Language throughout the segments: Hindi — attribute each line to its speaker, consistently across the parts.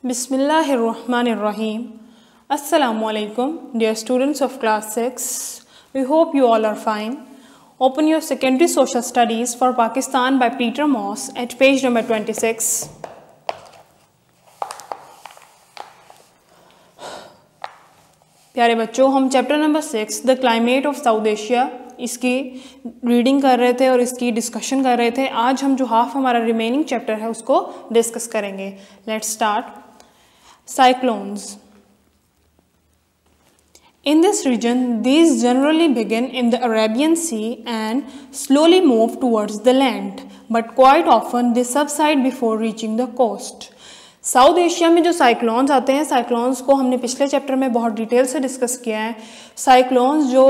Speaker 1: Bismillahirrahmanirrahim. Assalamualaikum, dear students of class 6. We hope you all are fine. Open your secondary social studies for Pakistan by Peter Moss at page number 26. प्यारे बच्चों, हम chapter number 6 the climate of south Asia इसकी रीडिंग कर रहे थे और इसकी डिस्कशन कर रहे थे। आज हम जो हाफ हमारा रिमेनिंग चैप्टर है उसको डिस्कस करेंगे। Let's start. Cyclones. In this region, these generally begin in the Arabian Sea and slowly move towards the land, but quite often they subside before reaching the coast. South Asia में जो साइक्लोन्स आते हैं, साइक्लोन्स को हमने पिछले चैप्टर में बहुत डिटेल से डिस्कस किया है। साइक्लोन्स जो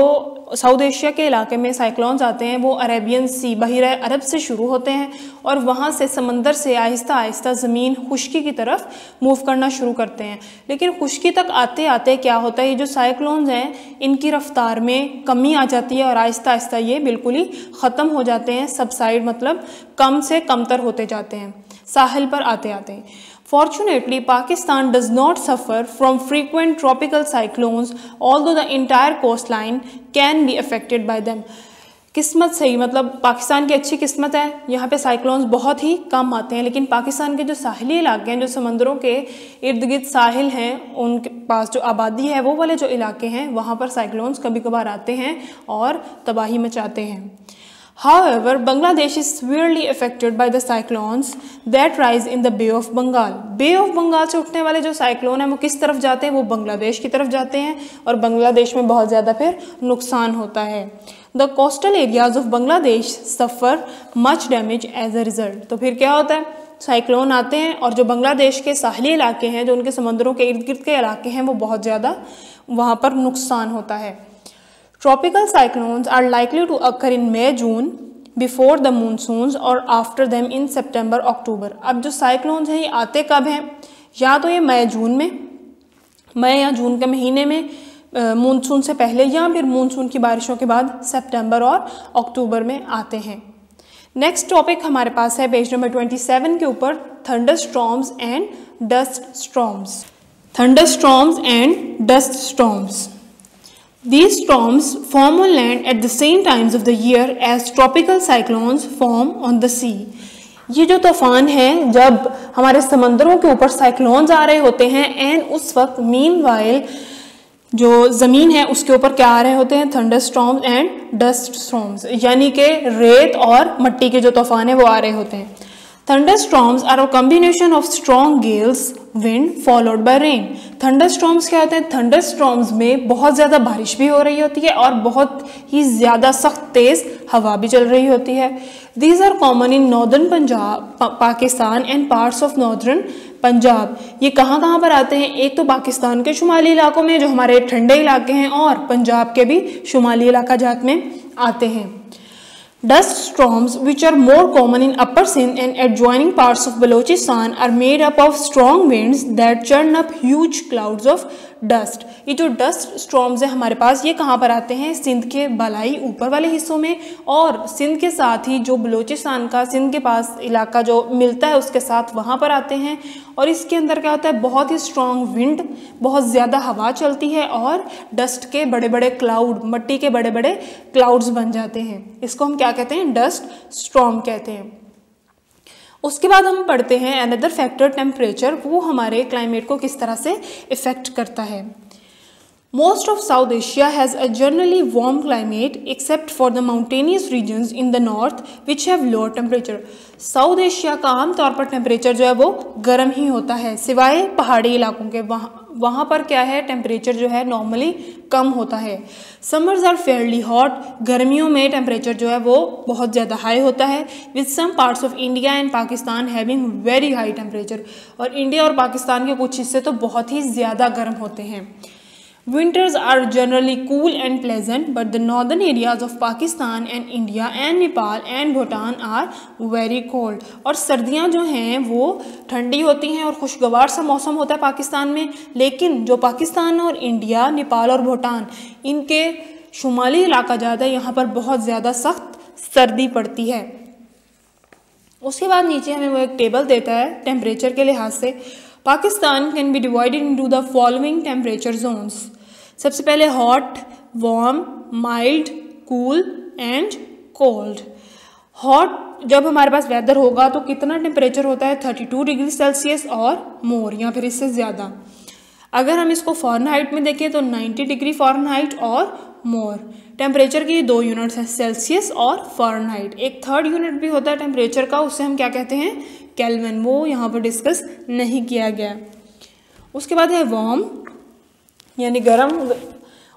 Speaker 1: साउथ एशिया के इलाके में साइक्लोन्स आते हैं वो अरेबियन सी, बहिर अरब से शुरू होते हैं और वहाँ से समंदर से आहिस्ता आहिस्ता ज़मीन खुश्की की तरफ मूव करना शुरू करते हैं। लेकिन खुश्की तक आते आते क्या होता है, ये जो साइक्लोन्स हैं इनकी रफ्तार में कमी आ जाती है और आहिस्ता आहिस्ता ये बिल्कुल ही ख़त्म हो जाते हैं। सबसाइड मतलब कम से कमतर होते जाते हैं साहिल पर आते आते। Fortunately, Pakistan does not suffer from frequent tropical cyclones, although the entire coastline can be affected by them. किस्मत सही मतलब पाकिस्तान की अच्छी किस्मत है, यहाँ पे साइक्लोन्स बहुत ही कम आते हैं। लेकिन पाकिस्तान के जो साहिली इलाके हैं, जो समंदरों के इर्द गिर्द साहिल हैं, उनके पास जो आबादी है वो वाले जो इलाके हैं वहाँ पर साइक्लोन्स कभी कभार आते हैं और तबाही मचाते हैं। However, Bangladesh is severely affected by the cyclones that rise in the Bay of Bengal. Bay of Bengal से उठने वाले जो साइक्लोन हैं वो किस तरफ जाते हैं, वो बांग्लादेश की तरफ जाते हैं और बांग्लादेश में बहुत ज़्यादा फिर नुकसान होता है। The coastal areas of Bangladesh suffer much damage as a result. तो फिर क्या होता है, साइक्लोन आते हैं और जो बांग्लादेश के साहली इलाके हैं, जो उनके समंदरों के इर्द गिर्द के इलाके हैं, वो बहुत ज़्यादा वहाँ पर नुकसान होता है। Tropical cyclones are likely to occur in May-June before the monsoons or after them in September-October. अब जो साइक्लोन्स हैं ये आते कब हैं, या तो ये मई-जून में, मई या जून के महीने में मानसून से पहले, या फिर मानसून की बारिशों के बाद सितंबर और अक्टूबर में आते हैं। नेक्स्ट टॉपिक हमारे पास है पेज नंबर 27 के ऊपर, thunder storms and dust storms. Thunder storms and dust storms. These storms form on land at the same times of the year as tropical cyclones form on the sea. ये जो तूफान है, जब हमारे समंदरों के ऊपर साइक्लोन्स आ रहे होते हैं एंड उस वक्त मीनवाइल जो ज़मीन है उसके ऊपर क्या आ रहे होते हैं, thunder storms and dust storms, यानी कि रेत और मिट्टी के जो तूफान है वो आ रहे होते हैं। Thunderstorms are a combination of strong gales, wind followed by rain. Thunderstorms क्या होते हैं, thunderstorms में बहुत ज़्यादा बारिश भी हो रही होती है और बहुत ही ज़्यादा सख्त तेज़ हवा भी चल रही होती है। These are common in northern Punjab, Pakistan and parts of northern Punjab. ये कहाँ पर आते हैं, एक तो पाकिस्तान के शुमाली इलाकों में जो हमारे ठंडे इलाके हैं और पंजाब के भी शुमाली इलाका जात में आते हैं। Dust storms, which are more common in Upper Sindh and adjoining parts of Balochistan, are made up of strong winds that churn up huge clouds of dust. ये जो डस्ट स्टॉर्म्स है हमारे पास, ये कहाँ पर आते हैं, सिंध के बालाई ऊपर वाले हिस्सों में और सिंध के साथ ही जो बलूचिस्तान का सिंध के पास इलाका जो मिलता है उसके साथ वहाँ पर आते हैं। और इसके अंदर क्या होता है, बहुत ही स्ट्रॉन्ग विंड, बहुत ज़्यादा हवा चलती है और डस्ट के बड़े बड़े क्लाउड, मिट्टी के बड़े बड़े क्लाउड्स बन जाते हैं। इसको हम क्या कहते हैं, डस्ट स्टॉर्म कहते हैं। उसके बाद हम पढ़ते हैं अनदर फैक्टर, टेम्परेचर, वो हमारे क्लाइमेट को किस तरह से इफ़ेक्ट करता है। Most of South Asia has a generally warm climate except for the mountainous regions in the north which have lower temperature. South Asia का आमतौर पर टेम्परेचर जो है वो गर्म ही होता है, सिवाय पहाड़ी इलाकों के। वहाँ पर क्या है, टेम्परेचर जो है नॉर्मली कम होता है। समर्स आर फेयरली हॉट, गर्मियों में टेम्परेचर जो है वो बहुत ज़्यादा हाई होता है। With some parts of India and Pakistan having very high temperature, और इंडिया और पाकिस्तान के कुछ हिस्से तो बहुत ही ज़्यादा गर्म होते हैं। Winters are generally cool and pleasant, but the northern areas of Pakistan and India and Nepal and Bhutan are very cold. और सर्दियाँ जो हैं वो ठंडी होती हैं और खुशगवार सा मौसम होता है पाकिस्तान में, लेकिन जो पाकिस्तान और इंडिया, नेपाल और भूटान, इनके शुमाली इलाका ज़्यादा है, यहाँ पर बहुत ज़्यादा सख्त सर्दी पड़ती है। उसके बाद नीचे हमें वो एक टेबल देता है टेम्परेचर के लिहाज से। Pakistan can be divided into the following temperature zones. सबसे पहले hot, warm, mild, cool and cold. Hot जब हमारे पास वेदर होगा तो कितना टेम्परेचर होता है 32 डिग्री सेल्सियस और मोर या फिर इससे ज़्यादा। अगर हम इसको फ़ारेनहाइट में देखें तो 90 डिग्री फ़ारेनहाइट और मोर। टेम्परेचर की 2 यूनिट्स हैं, सेल्सियस और फ़ारेनहाइट। एक थर्ड यूनिट भी होता है टेम्परेचर का, उससे हम क्या कहते हैं, केल्विन। वो यहाँ पर डिस्कस नहीं किया गया। उसके बाद है वार्म यानी गर्म।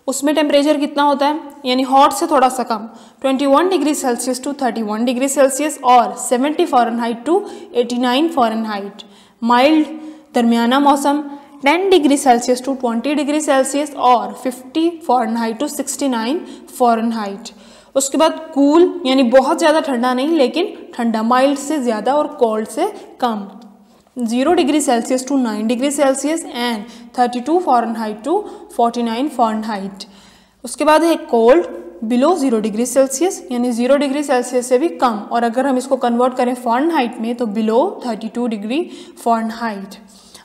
Speaker 1: उसमें टेम्परेचर कितना होता है, यानी हॉट से थोड़ा सा कम, 21 degree Celsius to 31 degree Celsius और 70 फ़ारेनहाइट टू 89 फ़ारेनहाइट। माइल्ड दरमियाना मौसम, 10 degree Celsius to 20 degree Celsius और 50 फ़ारेनहाइट टू 69 फ़ारेनहाइट। उसके बाद कूल यानी बहुत ज़्यादा ठंडा नहीं लेकिन ठंडा, माइल्ड से ज़्यादा और कोल्ड से कम, 0 degree Celsius to 9 degree Celsius and 32 Fahrenheit to 49 Fahrenheit. उसके बाद है कोल्ड, बिलो 0 डिग्री सेल्सियस यानी 0 डिग्री सेल्सियस से भी कम, और अगर हम इसको कन्वर्ट करें फ़ारेनहाइट में तो बिलो 32 डिग्री फ़ारेनहाइट।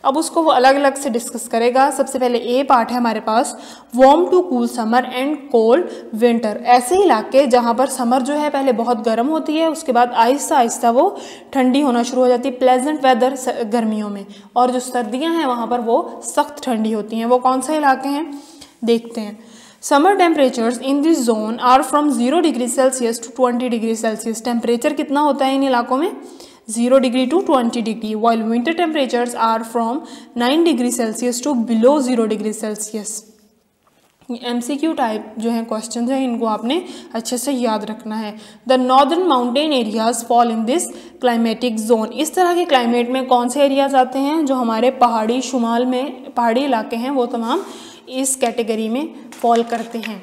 Speaker 1: अब उसको वो अलग अलग से डिस्कस करेगा। सबसे पहले ए पार्ट है हमारे पास, warm to cool summer and cold winter. ऐसे इलाके जहाँ पर समर जो है पहले बहुत गर्म होती है, उसके बाद आहिस्ता आहिस्ता वो ठंडी होना शुरू हो जाती है, प्लेजेंट वेदर गर्मियों में, और जो सर्दियाँ हैं वहाँ पर वो सख्त ठंडी होती हैं। वो कौन से इलाके हैं देखते हैं। Summer temperatures in this zone are from 0 degree Celsius to 20 degree Celsius. Temperature कितना होता है इन इलाकों में, 0 degree to 20 degree, while winter temperatures are from 9 degree Celsius to below 0 degree Celsius. MCQ type जो है क्वेश्चन है, इनको आपने अच्छे से याद रखना है। The northern mountain areas fall in this climatic zone. इस तरह के क्लाइमेट में कौन से एरियाज आते हैं, जो हमारे पहाड़ी शुमाल में पहाड़ी इलाके हैं वो तमाम इस कैटेगरी में फॉल करते हैं।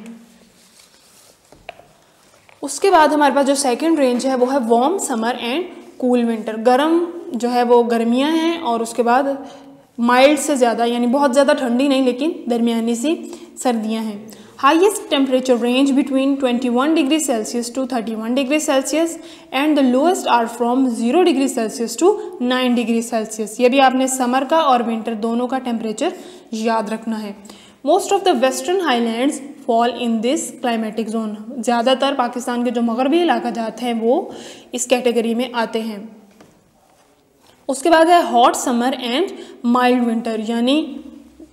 Speaker 1: उसके बाद हमारे पास जो सेकेंड रेंज है वो है warm summer and cool winter. गर्म जो है वो गर्मियां हैं, और उसके बाद माइल्ड से ज़्यादा यानी बहुत ज़्यादा ठंडी नहीं लेकिन दरमियानी सी सर्दियां हैं। Highest temperature range between 21 degree Celsius to 31 degree Celsius and the lowest are from 0 degree Celsius to 9 degree Celsius. ये भी आपने समर का और विंटर दोनों का टेम्परेचर याद रखना है। Most of the western highlands fall in this climatic zone. ज़्यादातर पाकिस्तान के जो मगरबी इलाका जाते हैं वो इस कैटेगरी में आते हैं। उसके बाद है hot summer and mild winter, यानी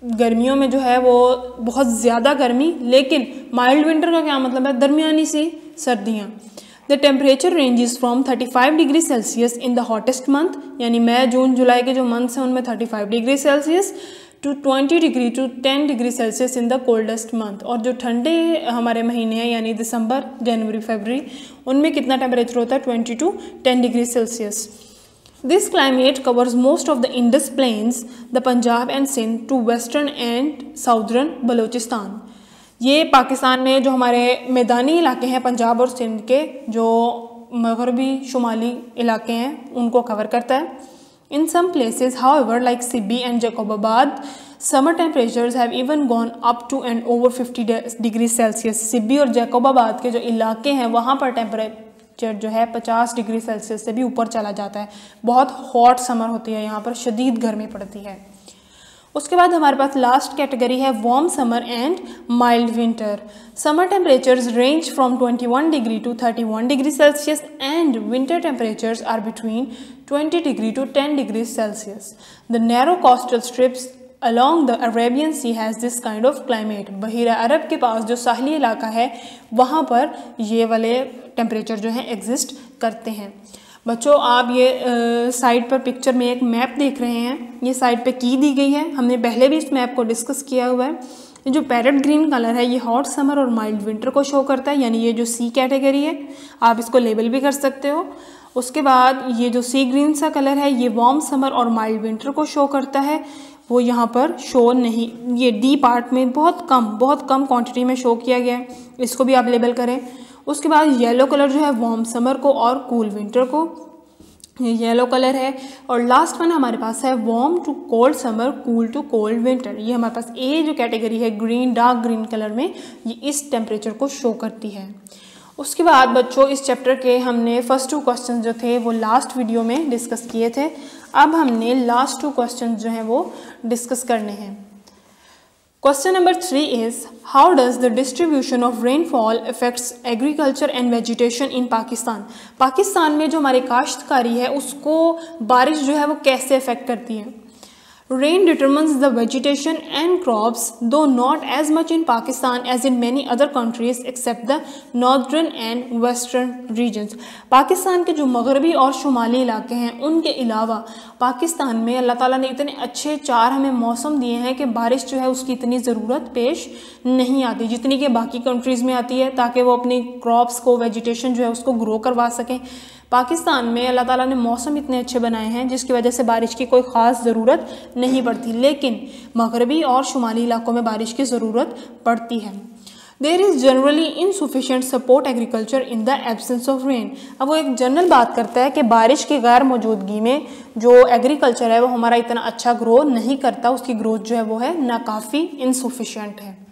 Speaker 1: गर्मियों में जो है वो बहुत ज़्यादा गर्मी, लेकिन माइल्ड विंटर का क्या मतलब है, दरमियानी सी सर्दियाँ। The temperature ranges from 35 degree Celsius in the hottest month, यानी मई जून जुलाई के जो मंथ्स हैं उनमें 35 degree Celsius to 20 degree to 10 degree Celsius in the coldest month. और जो ठंडे हमारे महीने हैं यानी दिसंबर, जनवरी, फरवरी, उनमें कितना टेम्परेचर होता है 20 to 10 degree Celsius. This climate covers most of the Indus plains, the Punjab and Sindh to western and southern Balochistan. ये पाकिस्तान में जो हमारे मैदानी इलाके हैं पंजाब और सिंध के, जो मगरबी शुमाली इलाके हैं, उनको कवर करता है। In some places, however, like Sibbi and Jacobabad, summer temperatures have even gone up to and over 50 degree Celsius. Sibi और जैकोबाबाद के जो इलाके हैं वहाँ पर टेम्परेचर जो है 50 डिग्री सेल्सियस से भी ऊपर चला जाता है। बहुत हॉट समर होती है, यहाँ पर शदीद गर्मी पड़ती है। उसके बाद हमारे पास लास्ट कैटेगरी है warm summer and mild winter. Summer temperatures range from 21 degree to 31 degree Celsius and winter temperatures are between 20 degree to 10 degree Celsius. The narrow coastal strips along the Arabian Sea has this kind of climate। बहीरा अरब के पास जो साहली इलाका है वहाँ पर ये वाले टेम्परेचर जो हैं एग्जिस्ट करते हैं। बच्चों आप ये साइड पर पिक्चर में एक मैप देख रहे हैं, ये साइड पे की दी गई है, हमने पहले भी इस मैप को डिस्कस किया हुआ है। ये जो पैरेट ग्रीन कलर है ये हॉट समर और माइल्ड विंटर को शो करता है, यानी ये जो सी कैटेगरी है, आप इसको लेबल भी कर सकते हो। उसके बाद ये जो सी ग्रीन सा कलर है ये वार्म समर और माइल्ड विंटर को शो करता है, वो यहाँ पर शो नहीं, ये डी पार्ट में बहुत कम क्वांटिटी में शो किया गया है, इसको भी आप लेबल करें। उसके बाद येलो कलर जो है वार्म समर को और कूल विंटर को, ये येलो कलर है। और लास्ट वन हमारे पास है warm to cold summer, cool to cold winter. ये हमारे पास ए जो कैटेगरी है ग्रीन, डार्क ग्रीन कलर में, ये इस टेम्परेचर को शो करती है। उसके बाद बच्चों इस चैप्टर के हमने फर्स्ट 2 क्वेश्चन जो थे वो लास्ट वीडियो में डिस्कस किए थे। अब हमने लास्ट 2 क्वेश्चन जो हैं वो डिस्कस करने हैं। Question number 3 is how does the distribution of rainfall affects agriculture and vegetation in Pakistan. Pakistan में जो हमारी काश्तकारी है उसको बारिश जो है वो कैसे अफेक्ट करती है। Rain determines the vegetation and crops, though not as much in Pakistan as in many other countries except the northern and western regions. Pakistan के जो मगरबी और शुमाली इलाके हैं उनके अलावा पाकिस्तान में अल्लाह ताला ने इतने अच्छे 4 हमें मौसम दिए हैं कि बारिश जो है उसकी इतनी ज़रूरत पेश नहीं आती जितनी कि बाकी कंट्रीज़ में आती है, ताकि वो अपनी क्रॉप्स को, वेजिटेशन जो है उसको ग्रो करवा सकें। पाकिस्तान में अल्लाह ताला ने मौसम इतने अच्छे बनाए हैं जिसकी वजह से बारिश की कोई ख़ास ज़रूरत नहीं पड़ती, लेकिन मगरबी और शुमाली इलाकों में बारिश की ज़रूरत पड़ती है। There is generally insufficient support agriculture in the absence of rain. अब वो एक जनरल बात करता है कि बारिश की गैर मौजूदगी में जो एग्रीकल्चर है वो हमारा इतना अच्छा ग्रो नहीं करता, उसकी ग्रोथ जो है वो है नाकाफ़ी, इनसफिशिएंट है।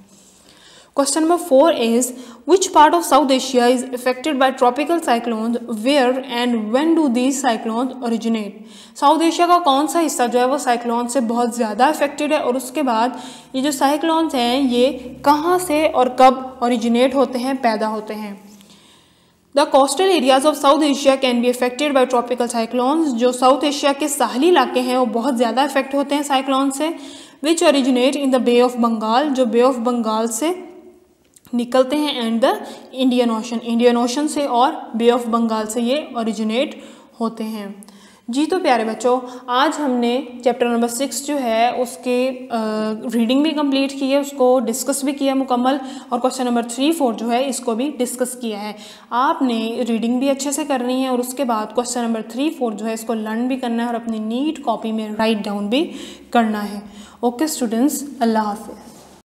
Speaker 1: Question number 4 is which part of South Asia is affected by tropical cyclones, where and when do these cyclones originate? South Asia का कौन सा हिस्सा जो है वो साइक्लोन से बहुत ज़्यादा अफेक्टेड है और उसके बाद ये जो साइक्लोन्स हैं ये कहाँ से और कब ओरिजिनेट होते हैं, पैदा होते हैं। The coastal areas of south Asia can be affected by tropical cyclones. जो साउथ एशिया के साहली इलाके हैं वो बहुत ज़्यादा अफेक्ट होते हैं साइक्लोन से। Which originate in the bay of Bengal, जो बे ऑफ बंगाल से निकलते हैं, एंड द इंडियन ओशन से और बे ऑफ बंगाल से ये ओरिजिनेट होते हैं। जी तो प्यारे बच्चों, आज हमने चैप्टर नंबर 6 जो है उसके रीडिंग भी कंप्लीट की है, उसको डिस्कस भी किया मुकम्मल, और क्वेश्चन नंबर 3, 4 जो है इसको भी डिस्कस किया है। आपने रीडिंग भी अच्छे से करनी है और उसके बाद क्वेश्चन नंबर 3, 4 जो है इसको लर्न भी करना है और अपनी नीट कॉपी में राइट डाउन भी करना है। ओके स्टूडेंट्स, अल्लाह हाफिज़।